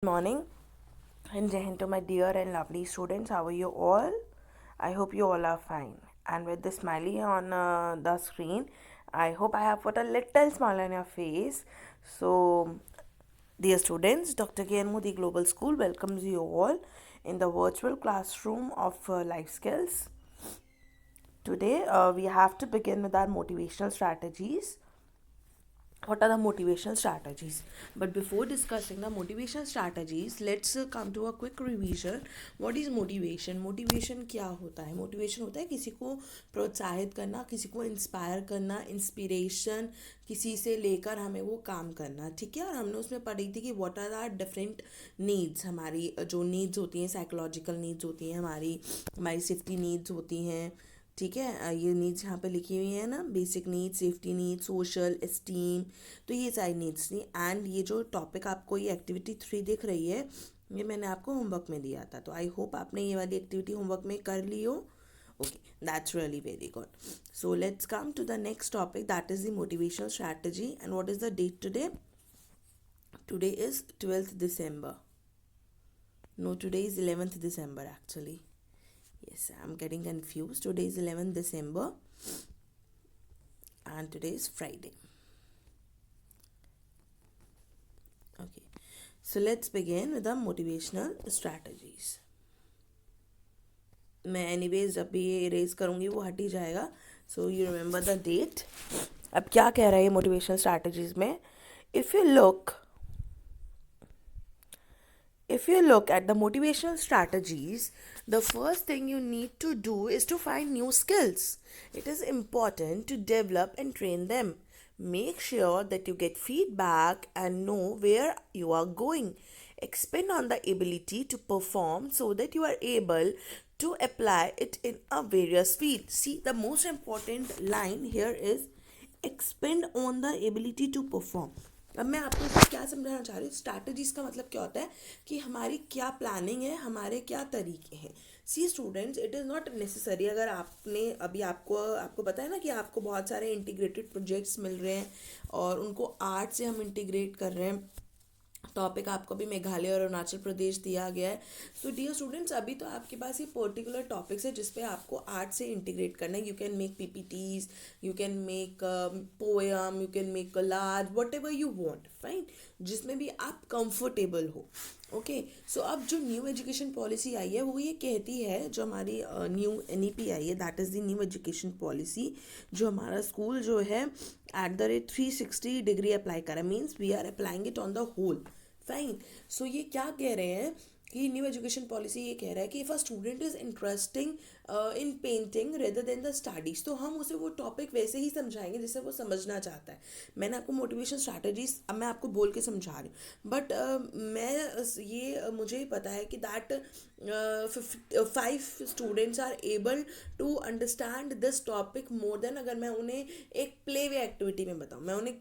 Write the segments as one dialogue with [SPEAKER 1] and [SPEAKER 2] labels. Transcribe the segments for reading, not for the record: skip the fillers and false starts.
[SPEAKER 1] Morning and Jai Hind to my dear and lovely students. How are you all? I hope you all are fine. And with the smiley on the screen, I hope I have put a little smile on your face. So, dear students, Dr. K. N. Modi Global School welcomes you all in the virtual classroom of life skills. Today, we have to begin with our motivational strategies. What are the motivational strategies? But before discussing the motivational strategies, let's come to a quick revision. What is motivation? Motivation क्या होता है? Motivation होता है किसी को प्रोत्साहित करना, किसी को इंस्पायर करना, इंस्पिरेशन किसी से लेकर हमें वो काम करना, ठीक है। और हमने उसमें पढ़ी थी कि what are are different needs, हमारी जो नीड्स होती हैं, साइकोलॉजिकल नीड्स होती हैं, हमारी हमारी सेफ्टी नीड्स होती हैं, ठीक है। ये नीड्स यहाँ पे लिखी हुई है ना, basic needs, safety needs, social esteem, तो ये सारी नीड्स थी। एंड ये जो टॉपिक आपको ये एक्टिविटी 3 दिख रही है, ये मैंने आपको होमवर्क में दिया था, तो आई होप आपने ये वाली एक्टिविटी होमवर्क में कर ली हो। Okay, that's really very good. So let's come to the next topic, that is the motivational strategy. And what is the date today? Today is 12th December. No, today is 11th December actually. Yes, I'm getting confused. Today is 11th December and today is Friday. Okay, so let's begin with the motivational strategies. मैं anyways जब भी ये erase करूँगी वो हट ही जाएगा, so you remember the date. अब क्या कह रहा है मोटिवेशनल स्ट्रैटेजीज में? if you look If you look at the motivational strategies, the first thing you need to do is to find new skills. It is important to develop and train them. Make sure that you get feedback and know where you are going. Expand on the ability to perform so that you are able to apply it in a various field. See, the most important line here is expand on the ability to perform. अब मैं आपको इसमें क्या समझाना चाह रही हूँ, strategies का मतलब क्या होता है कि हमारी क्या प्लानिंग है, हमारे क्या तरीके हैं। See students, it is not necessary, अगर आपने अभी आपको आपको पता है ना कि आपको बहुत सारे इंटीग्रेटेड प्रोजेक्ट्स मिल रहे हैं और उनको आर्ट से हम इंटीग्रेट कर रहे हैं। टॉपिक आपको भी मेघालय और अरुणाचल प्रदेश दिया गया है। तो डियर स्टूडेंट्स, अभी तो आपके पास ये पर्टिकुलर टॉपिक्स है जिस पे आपको आर्ट से इंटीग्रेट करना है। You can make PPTs, you can make poem, you can make collage, whatever you want, fine, जिसमें भी आप कंफर्टेबल हो। ओके, सो अब जो न्यू एजुकेशन पॉलिसी आई है वो ये कहती है, जो हमारी न्यू एनईपी आई है, that is the new education policy, जो हमारा स्कूल जो है at the rate 360 degree apply करा, means we are applying it on the whole, fine. So ये क्या कह रहे हैं कि न्यू एजुकेशन पॉलिसी ये कह रहा है कि if a student is interesting in painting rather than the studies, तो हम उसे वो टॉपिक वैसे ही समझाएंगे जिससे वो समझना चाहता है। मैंने आपको मोटिवेशन स्ट्रैटेजीज अब मैं आपको बोल के समझा रही हूँ, बट मुझे पता है कि that 5 students are able to understand this topic more than अगर मैं उन्हें एक प्ले वे एक्टिविटी में बताऊँ, मैं उन्हें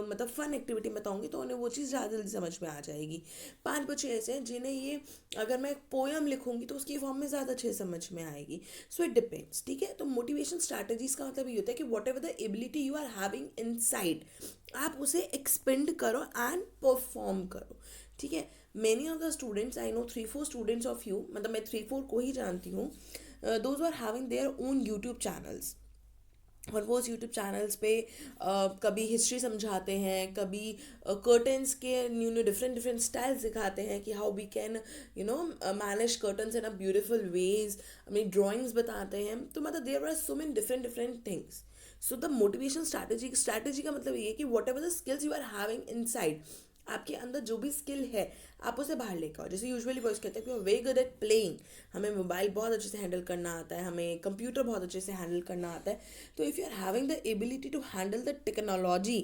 [SPEAKER 1] मतलब फन एक्टिविटी में बताऊँगी तो उन्हें वो चीज़ ज़्यादा जल्दी समझ में आ जाएगी। 5 बच्चे ऐसे हैं जिन्हें ये अगर मैं एक पोएम लिखूंगी तो उसकी फॉर्म में ज़्यादा अच्छे समझ में आएगी। सो इट डिपेंड्स, ठीक है। तो मोटिवेशन स्ट्रैटेजीज का मतलब ये होता है कि whatever the ability you are having inside, आप उसे एक्सपेंड करो एंड परफॉर्म करो, ठीक है। Many of the students, I know 3-4 students of you, मतलब मैं 3-4 को ही जानती हूँ, those are having their own YouTube channels, और वो उस यूट्यूब चैनल्स पे कभी हिस्ट्री समझाते हैं, कभी कर्टन्स के new new different different styles दिखाते हैं कि how we can manage curtains in a beautiful ways, अपनी ड्राइंग्स बताते हैं। तो मतलब there are so many different different things. So the motivation strategy का मतलब ये है कि whatever the skills you are having inside, आपके अंदर जो भी स्किल है आप उसे बाहर लेकर आओ। जैसे यूजुअली बॉयज कहते हैं कि वेरी गुड एट प्लेइंग, हमें मोबाइल बहुत अच्छे से हैंडल करना आता है, हमें कंप्यूटर बहुत अच्छे से हैंडल करना आता है। तो if you are having the ability to handle the technology,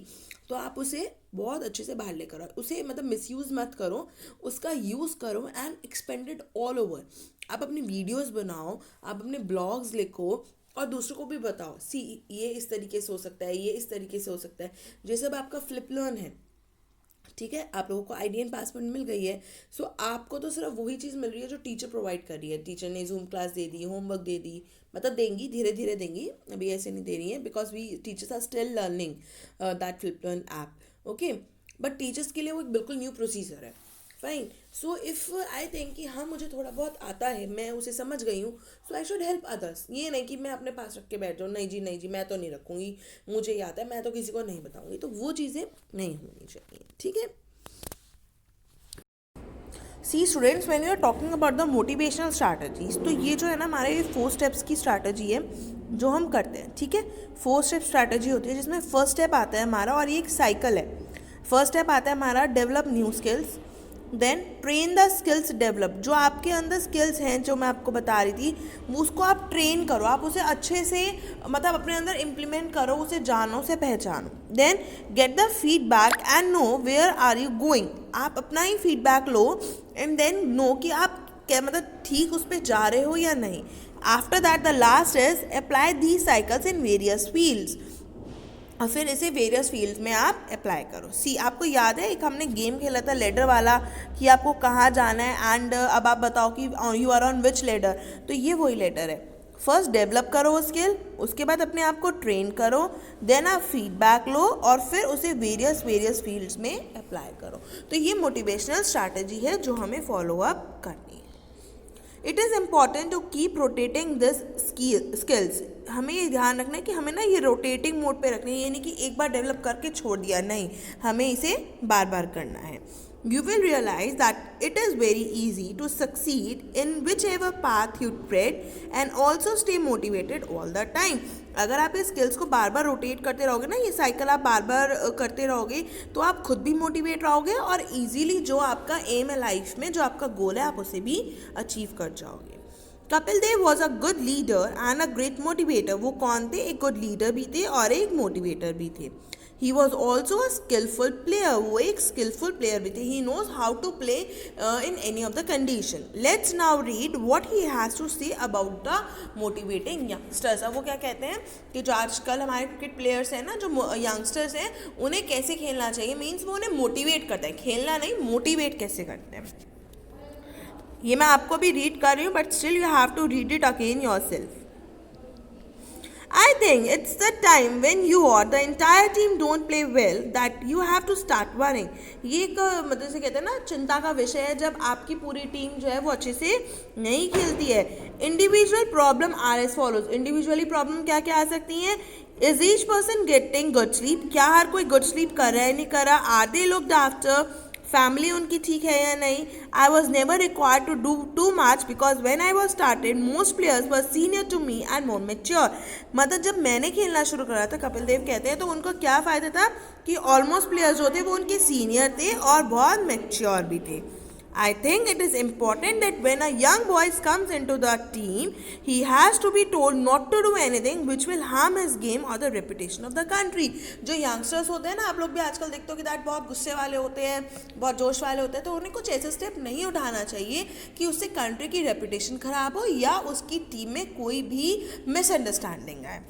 [SPEAKER 1] तो आप उसे बहुत अच्छे से बाहर लेकर आओ, उसे मतलब मिसयूज़ मत करो, उसका यूज़ करो एंड एक्सपेंडेड ऑल ओवर। आप अपनी वीडियोज़ बनाओ, आप अपने ब्लॉग्स लिखो और दूसरों को भी बताओ, सी ये इस तरीके से हो सकता है, ये इस तरीके से हो सकता है। जैसे अब आपका फ्लिप लर्न है, ठीक है, आप लोगों को आईडी एंड पासवर्ड मिल गई है। सो आपको तो सिर्फ वही चीज़ मिल रही है जो टीचर प्रोवाइड कर रही है। टीचर ने जूम क्लास दे दी, होमवर्क दे दी, मतलब देंगी, धीरे धीरे देंगी, अभी ऐसे नहीं दे रही है, because we teachers are still learning that flip learn app. Okay, but teachers के लिए वो एक बिल्कुल न्यू प्रोसीजर है। Fine. So if I think कि हाँ मुझे थोड़ा बहुत आता है, मैं उसे समझ गई हूँ, सो आई शुड हेल्प अदर्स. ये नहीं कि मैं अपने पास रख के बैठ जाऊँ, नहीं जी नहीं जी मैं तो नहीं रखूँगी, मुझे ये आता है मैं तो किसी को नहीं बताऊँगी, तो वो चीज़ें नहीं होनी चाहिए. ठीक है. See students, when you are talking about the motivational strategies, तो ये जो है ना हमारे 4 स्टेप्स की स्ट्रैटेजी है जो हम करते हैं. ठीक है. 4 स्टेप स्ट्रैटेजी होती है जिसमें फर्स्ट स्टेप आता है हमारा, और ये एक साइकिल है. फर्स्ट स्टेप आता है हमारा develop new skills, then train the skills develop. जो आपके अंदर स्किल्स हैं जो मैं आपको बता रही थी, वो उसको आप ट्रेन करो, आप उसे अच्छे से मतलब अपने अंदर इम्प्लीमेंट करो, उसे जानो, उसे पहचानो. Then get the feedback and know where are you going. आप अपना ही फीडबैक लो एंड देन नो कि आप क्या मतलब ठीक उस पर जा रहे हो या नहीं. After that the last is apply the cycles in various fields. और फिर इसे वेरियस फील्ड्स में आप अप्लाई करो. सी आपको याद है एक हमने गेम खेला था लेडर वाला, कि आपको कहाँ जाना है एंड अब आप बताओ कि you are on which ladder. तो ये वही लेडर है. फर्स्ट डेवलप करो वो स्किल, उसके बाद अपने आप को ट्रेन करो, देन आप फीडबैक लो और फिर उसे वेरियस वेरियस फील्ड्स में अप्लाई करो. तो ये मोटिवेशनल स्ट्रैटेजी है जो हमें फॉलो अप करनी है. It is important to keep rotating this skills. हमें ये ध्यान रखना है कि हमें ना ये रोटेटिंग मोड पे रखना है, ये नहीं कि एक बार डेवलप करके छोड़ दिया, नहीं, हमें इसे बार बार करना है. You will realize that it is very easy to succeed in whichever path you tread and also stay motivated all the time. अगर आप इस स्किल्स को बार बार रोटेट करते रहोगे ना, ये साइकिल आप बार बार करते रहोगे, तो आप खुद भी मोटिवेट रहोगे और इजीली जो आपका एम है लाइफ में, जो आपका गोल है, आप उसे भी अचीव कर जाओगे. Kapil Dev was a good leader and a great motivator. वो कौन थे? एक गुड लीडर भी थे और एक मोटिवेटर भी थे. He was also a skillful player. वो एक स्किलफुल प्लेयर भी थे. He knows how to play in any of the condition. Let's now read what he has to say about the motivating youngsters. अब वो क्या कहते हैं कि जो आजकल हमारे क्रिकेट प्लेयर्स हैं ना, जो यंगस्टर्स हैं, उन्हें कैसे खेलना चाहिए. मीन्स वो उन्हें मोटिवेट करते हैं, खेलना नहीं, मोटिवेट कैसे करते हैं. ये मैं आपको भी रीड कर रही हूँ but still you have to read it again yourself. I think it's the time when you or the entire team don't play well that you have to start worrying. ये एक मतलब से कहते हैं ना चिंता का विषय है जब आपकी पूरी टीम जो है वो अच्छे से नहीं खेलती है. Individual problem are as follows. Individually problem क्या क्या आ सकती हैं? Is each person getting good sleep. क्या हर कोई गुड स्लीप कर रहा है, नहीं कर रहा? Are they looked after. Family उनकी ठीक है या नहीं? I was never required to do too much because when I was started most players were senior to me and more mature. मतलब जब मैंने खेलना शुरू करा था, कपिल देव कहते हैं, तो उनको क्या फ़ायदा था कि ऑलमोस्ट प्लेयर्स जो थे वो उनके सीनियर थे और बहुत मेच्योर भी थे. I think it is important that when a young boy comes into the team, he has to be told not to do anything which will harm his game or the reputation of the country. जो youngsters होते हैं ना, आप लोग भी आजकल देखते हो कि दैट बहुत गुस्से वाले होते हैं, बहुत जोश वाले होते हैं, तो उन्हें कुछ ऐसे स्टेप नहीं उठाना चाहिए कि उससे कंट्री की रेपुटेशन खराब हो या उसकी टीम में कोई भी मिसअंडरस्टैंडिंग आए.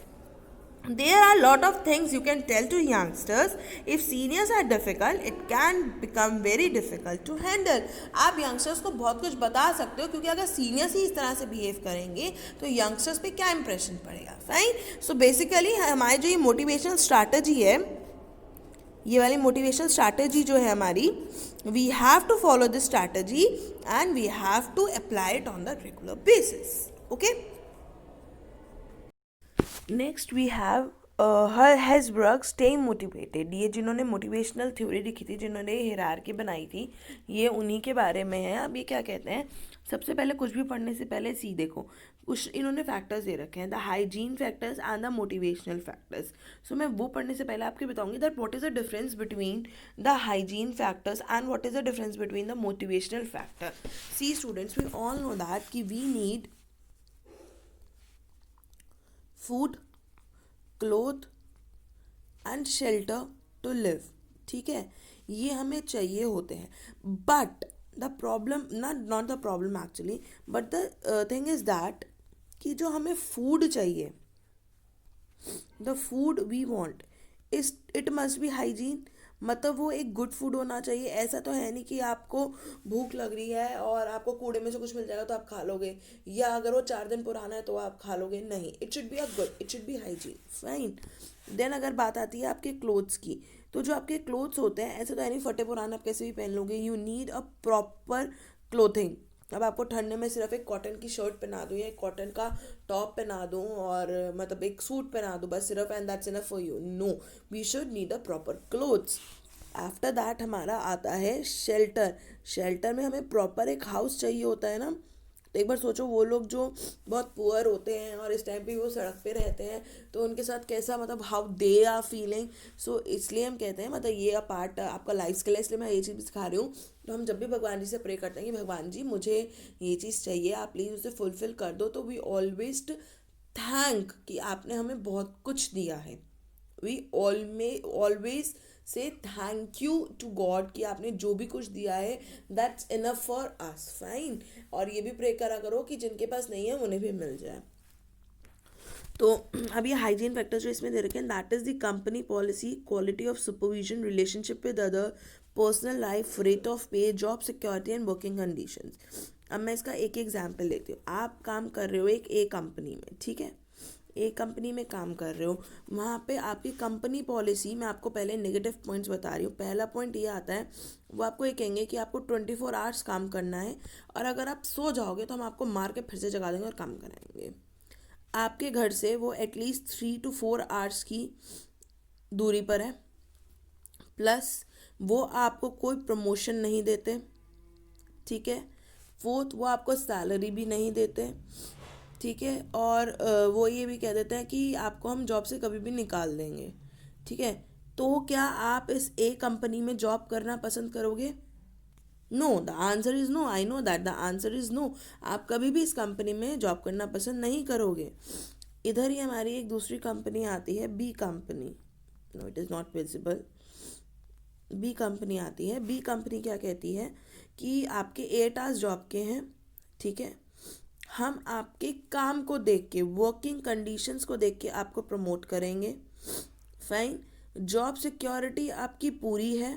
[SPEAKER 1] There are a lot of things you can tell to youngsters. If seniors are difficult, it can become very difficult to handle. आप youngsters को बहुत कुछ बता सकते हो, क्योंकि अगर seniors ही इस तरह से behave करेंगे तो youngsters पे क्या impression पड़ेगा. Fine. So basically हमारी जो ये motivational strategy है, ये वाली motivational strategy जो है हमारी, we have to follow this strategy and we have to apply it on the regular basis. Okay. Next we have Herzberg staying motivated. ये जिन्होंने मोटिवेशनल थ्योरी लिखी थी, जिन्होंने हायरार्की बनाई थी, ये उन्हीं के बारे में है. अब ये क्या कहते हैं, सबसे पहले कुछ भी पढ़ने से पहले सी देखो, कुछ इन्होंने फैक्टर्स दे रखे हैं, the hygiene factors and the motivational factors. So मैं वो पढ़ने से पहले आपको बताऊंगी that what is the difference between the hygiene factors and what is the difference between the motivational factor. See students, we all know that कि we need food, cloth and shelter to live. ठीक है, ये हमें चाहिए होते हैं. But the problem, not the problem actually, but the thing is that कि जो हमें फूड चाहिए, the food we want is it must be hygiene. मतलब वो एक गुड फूड होना चाहिए. ऐसा तो है नहीं कि आपको भूख लग रही है और आपको कूड़े में से कुछ मिल जाएगा तो आप खा लोगे, या अगर वो 4 दिन पुराना है तो आप खा लोगे. नहीं, it should be a good, it should be hygiene. Fine. Then अगर बात आती है आपके क्लोथ्स की, तो जो आपके क्लोथ्स होते हैं, ऐसे तो नहीं फटे पुराने आप कैसे भी पहन लोगे, you need a proper clothing. अब आपको ठंड में सिर्फ एक कॉटन की शर्ट पहना दूँ या एक कॉटन का टॉप पहना दूँ और मतलब एक सूट पहना दूँ बस सिर्फ, and that's enough for you? No, we should need a proper clothes. After that हमारा आता है शेल्टर। शेल्टर में हमें प्रॉपर एक हाउस चाहिए होता है ना। तो एक बार सोचो वो लोग जो बहुत पुअर होते हैं और इस टाइम पे वो सड़क पे रहते हैं, तो उनके साथ कैसा, मतलब हाउ दे आर फीलिंग। सो इसलिए हम कहते हैं, मतलब ये पार्ट आपका लाइफ स्किल है, इसलिए मैं ये चीज़ भी सिखा रही हूँ। तो हम जब भी भगवान जी से प्रे करते हैं कि भगवान जी मुझे ये चीज़ चाहिए, आप प्लीज़ उसे फुलफिल कर दो, तो वी ऑलवेज थैंक कि आपने हमें बहुत कुछ दिया है। We always say thank you to God कि आपने जो भी कुछ दिया है that's enough for us, fine. और ये भी प्रे करा करो कि जिनके पास नहीं है उन्हें भी मिल जाए। तो अब ये हाइजीन फैक्टर्स जो इसमें दे रखे हैं, that is the company policy, quality of supervision, relationship with other, personal life, rate of pay, job security and working conditions. अब मैं इसका एक एग्जाम्पल लेती हूँ। आप काम कर रहे हो एक ए कंपनी में, ठीक है, एक कंपनी में काम कर रहे हो, वहाँ पे आपकी कंपनी पॉलिसी, मैं आपको पहले नेगेटिव पॉइंट्स बता रही हूँ। पहला पॉइंट ये आता है, वो आपको ये कहेंगे कि आपको 24 आवर्स काम करना है, और अगर आप सो जाओगे तो हम आपको मार के फिर से जगा देंगे और काम कराएंगे। आपके घर से वो एटलीस्ट 3 to 4 आवर्स की दूरी पर है, प्लस वो आपको कोई प्रमोशन नहीं देते, ठीक है। फोर्थ, वो आपको सैलरी भी नहीं देते, ठीक है। और वो ये भी कह देते हैं कि आपको हम जॉब से कभी भी निकाल देंगे, ठीक है। तो क्या आप इस ए कंपनी में जॉब करना पसंद करोगे? No, the answer is no. I know that the answer is no. आप कभी भी इस कंपनी में जॉब करना पसंद नहीं करोगे। इधर ही हमारी एक दूसरी कंपनी आती है, B company. No, it is not visible. B company आती है। बी कंपनी क्या कहती है कि आपके 8 आवर्स जॉब के हैं, ठीक है, हम आपके काम को देख के, वर्किंग कंडीशंस को देख के आपको प्रमोट करेंगे, फाइन। जॉब सिक्योरिटी आपकी पूरी है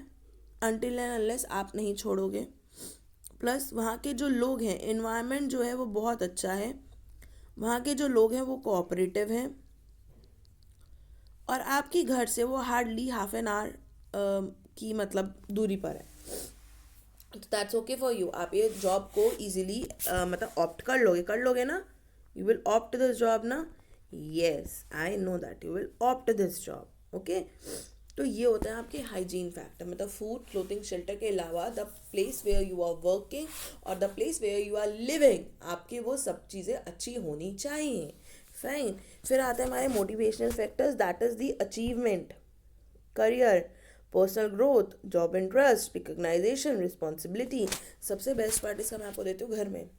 [SPEAKER 1] अनटिल एंड अनलेस आप नहीं छोड़ोगे, प्लस वहाँ के जो लोग हैं, एनवायरनमेंट जो है वो बहुत अच्छा है, वहाँ के जो लोग हैं वो कोऑपरेटिव हैं, और आपकी घर से वो हार्डली ½ एन आवर की मतलब दूरी पर है। तो दैट्स ओके फॉर यू। आप ये जॉब को इजीली मतलब ऑप्ट कर लोगे ना? You will opt this job ना? Yes, I know that you will opt this job, okay. तो ये होता है आपके हाइजीन फैक्टर, मतलब फूड, क्लोथिंग, शेल्टर के अलावा the place where you are working और the place where you are living, आपकी वो सब चीज़ें अच्छी होनी चाहिए, फाइन। फिर आते हैं हमारे motivational factors, that is the achievement, career, personal growth, job interest, recognisation, responsibility. सबसे बेस्ट पार्ट इसका मैं आपको देती हूँ। घर में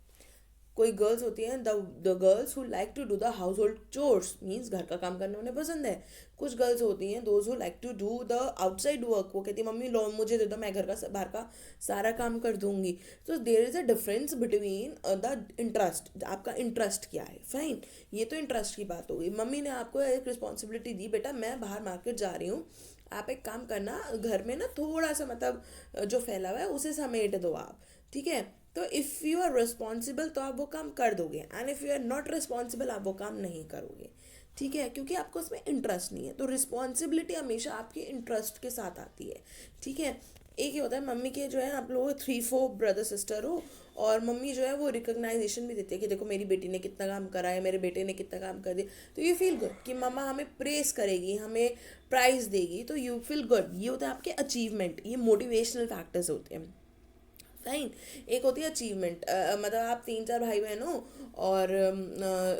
[SPEAKER 1] कोई गर्ल्स होती हैं, the girls who like to do the household chores, means घर का काम करना उन्हें पसंद है। कुछ गर्ल्स होती हैं those who like to do the outside work, वो कहती है मम्मी लो मुझे दे दो, मैं घर का बाहर का सारा काम कर दूंगी। तो there is a difference between the interest, आपका इंटरेस्ट क्या है, फाइन। ये तो इंटरेस्ट की बात हो गई। मम्मी ने आपको एक रिस्पॉन्सिबिलिटी दी, बेटा मैं बाहर मार्केट जा रही हूँ, आप एक काम करना, घर में ना थोड़ा सा मतलब जो फैला हुआ है उसे समेट दो आप, ठीक है। तो इफ़ यू आर रिस्पॉन्सिबल तो आप वो काम कर दोगे, and if you are not responsible आप वो काम नहीं करोगे, ठीक है, क्योंकि आपको उसमें इंटरेस्ट नहीं है। तो रिस्पॉन्सिबिलिटी हमेशा आपके इंटरेस्ट के साथ आती है, ठीक है। एक ही होता है, मम्मी के जो है आप लोग 3-4 ब्रदर सिस्टर हो, और मम्मी जो है वो रिकग्नाइजेशन भी देती है कि देखो मेरी बेटी ने कितना काम करा है, मेरे बेटे ने कितना काम कर दिया, तो यू फील गुड कि मम्मा हमें प्रेस करेगी, हमें प्राइज़ देगी, तो यू फील गुड। ये होता है आपके अचीवमेंट, ये मोटिवेशनल फैक्टर्स होते हैं, फाइन। एक होती है अचीवमेंट, मतलब आप 3-4 भाई बहन हो और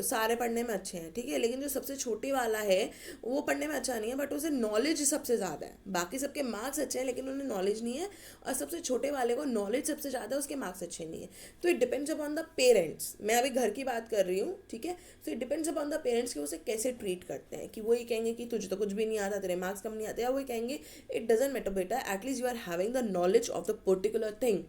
[SPEAKER 1] सारे पढ़ने में अच्छे हैं, ठीक है, लेकिन जो सबसे छोटे वाला है वो पढ़ने में अच्छा नहीं है, बट उसे नॉलेज सबसे ज़्यादा है। बाकी सबके मार्क्स अच्छे हैं लेकिन उन्हें नॉलेज नहीं है, और सबसे छोटे वाले को नॉलेज सबसे ज़्यादा है, उसके मार्क्स अच्छे नहीं है। तो it depends upon the parents, मैं अभी घर की बात कर रही हूँ, ठीक है। तो it depends upon the parents कि उसे कैसे ट्रीट करते हैं, कि वो ये कहेंगे कि तुझे तो कुछ भी नहीं आता, तेरे मार्क्स कम नहीं आते, या वो कहेंगे इट डजेंट मैटर बेटा, at least you are having the knowledge of the particular thing,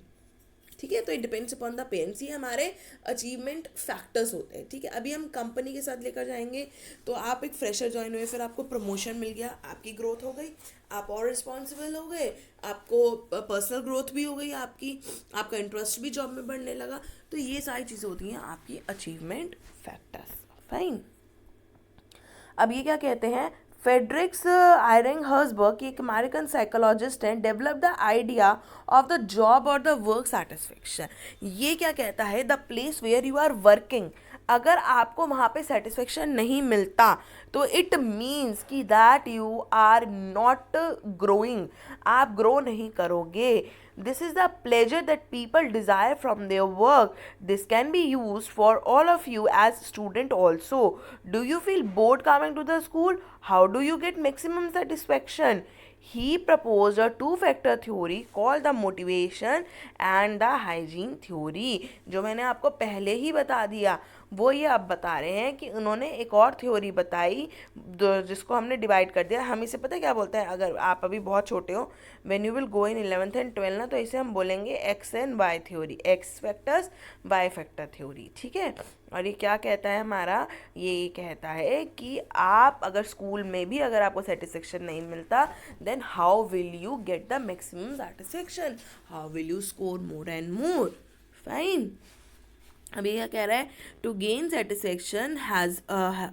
[SPEAKER 1] ठीक है। तो it depends upon the parents, ये हमारे अचीवमेंट फैक्टर्स होते हैं, ठीक है। अभी हम कंपनी के साथ लेकर जाएंगे, तो आप एक फ्रेशर ज्वाइन हुए, फिर आपको प्रमोशन मिल गया, आपकी ग्रोथ हो गई, आप और रिस्पॉन्सिबल हो गए, आपको पर्सनल ग्रोथ भी हो गई आपकी, आपका इंटरेस्ट भी जॉब में बढ़ने लगा। तो ये सारी चीज़ें होती हैं आपकी अचीवमेंट फैक्टर्स, फाइन। अब ये क्या कहते हैं, फेडरिक्स आयरेंगहर्सबर्ग, एक अमेरिकन साइकोलॉजिस्ट हैं, develop the idea of the job और द वर्क सेटिस्फेक्शन. ये क्या कहता है? The place where you are working, अगर आपको वहाँ पे सेटिस्फेक्शन नहीं मिलता तो इट मीन्स कि that you are not growing, आप ग्रो नहीं करोगे. This is the pleasure that people desire from their work. This can be use for all of you as student also. Do you feel bored coming to the school? How do you get maximum satisfaction? He proposed a two-factor theory called the motivation and the hygiene theory. जो मैंने आपको पहले ही बता दिया वो ये अब बता रहे हैं कि उन्होंने एक और थ्योरी बताई जिसको हमने डिवाइड कर दिया. हम इसे पता है क्या बोलते हैं? अगर आप अभी बहुत छोटे हो, when you will go in 11th and 12th ना, तो इसे हम बोलेंगे X and Y theory, X factors Y factor theory. ठीक है. और ये क्या कहता है हमारा? ये कहता है कि आप अगर स्कूल में भी अगर आपको सेटिस्फेक्शन नहीं मिलता, then how will you get the maximum satisfaction, how will you score more and more. Fine. अभी क्या कह रहा है? To gain satisfaction has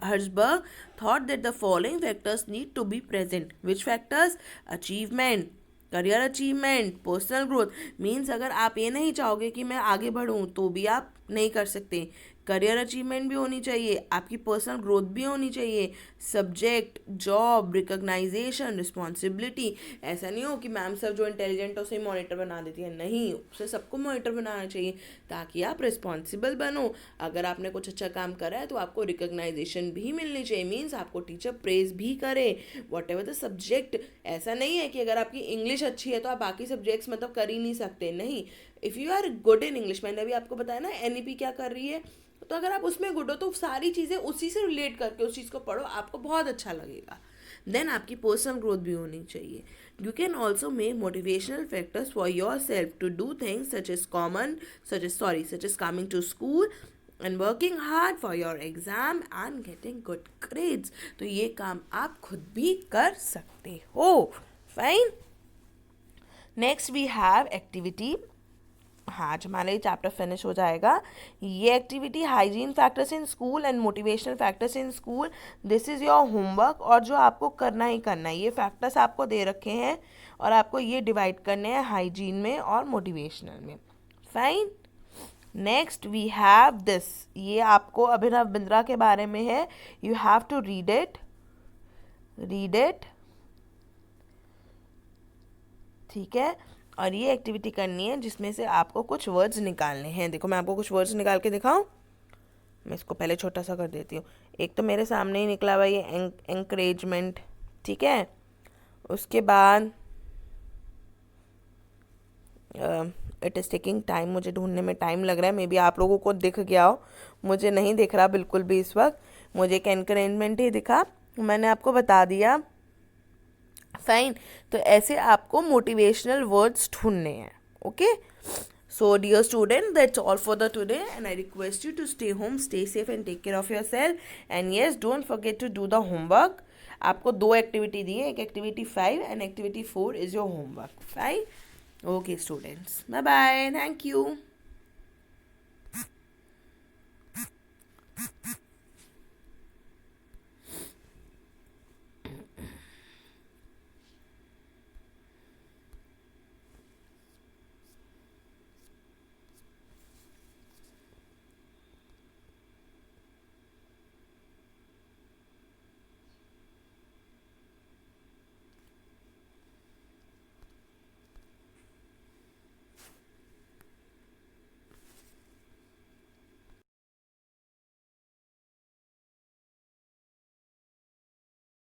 [SPEAKER 1] Herzberg thought that the following factors need to be present. Which factors? Achievement, career achievement, personal growth. Means अगर आप ये नहीं चाहोगे कि मैं आगे बढ़ूँ तो भी आप नहीं कर सकते. करियर अचीवमेंट भी होनी चाहिए, आपकी पर्सनल ग्रोथ भी होनी चाहिए, सब्जेक्ट, जॉब, रिकॉग्नाइजेशन, रिस्पॉन्सिबिलिटी. ऐसा नहीं हो कि मैम सब जो इंटेलिजेंट है उसे मॉनिटर बना देती है. नहीं, उसे सबको मॉनिटर बनाना चाहिए ताकि आप रिस्पॉन्सिबल बनो. अगर आपने कुछ अच्छा काम करा है तो आपको रिकॉग्नाइजेशन भी मिलनी चाहिए. मीन्स आपको टीचर प्रेज भी करे. What ever the subject. ऐसा नहीं है कि अगर आपकी इंग्लिश अच्छी है तो आप बाकी सब्जेक्ट्स मतलब कर ही नहीं सकते. नहीं, if you are good in English, मैंने अभी आपको बताया ना NEP क्या कर रही है, तो अगर आप उसमें गुड हो तो सारी चीज़ें उसी से रिलेट करके उस चीज़ को पढ़ो, आपको बहुत अच्छा लगेगा. देन आपकी पर्सनल ग्रोथ भी होनी चाहिए. You can also make motivational factors for your self to do things such as coming to school and working hard for your exam and getting good grades. तो ये काम आप खुद भी कर सकते हो. Fine. Next we have activity. हाँ, जो हमारा ये चैप्टर फिनिश हो जाएगा. ये activity hygiene factors in school and motivational factors in school. This is your homework. और जो आपको करना ही करना है, ये फैक्टर्स आपको दे रखे हैं और आपको ये डिवाइड करने हैं हाइजीन में और मोटिवेशनल में. Fine. Next we have this. ये आपको अभिनव बिंद्रा के बारे में है. You have to read it. ठीक है. और ये एक्टिविटी करनी है जिसमें से आपको कुछ वर्ड्स निकालने हैं. देखो मैं आपको कुछ वर्ड्स निकाल के दिखाऊं. मैं इसको पहले छोटा सा कर देती हूँ. एक तो मेरे सामने ही निकला हुआ ये एंकरेजमेंट. ठीक है. उसके बाद इट इज़ टेकिंग टाइम. मुझे ढूंढने में टाइम लग रहा है. मे बी आप लोगों को दिख गया हो, मुझे नहीं दिख रहा बिल्कुल भी इस वक्त. मुझे एक एंकरेजमेंट ही दिखा, मैंने आपको बता दिया. फाइन. तो ऐसे आपको मोटिवेशनल वर्ड्स ढूंढने हैं. Okay. So dear student, that's all for the today and I request you to stay home, stay safe and take care of yourself. And yes, don't forget to do the homework. आपको 2 activity दी है, एक activity 5 and activity 4 is your homework. Fine. Okay students, bye bye. Thank you.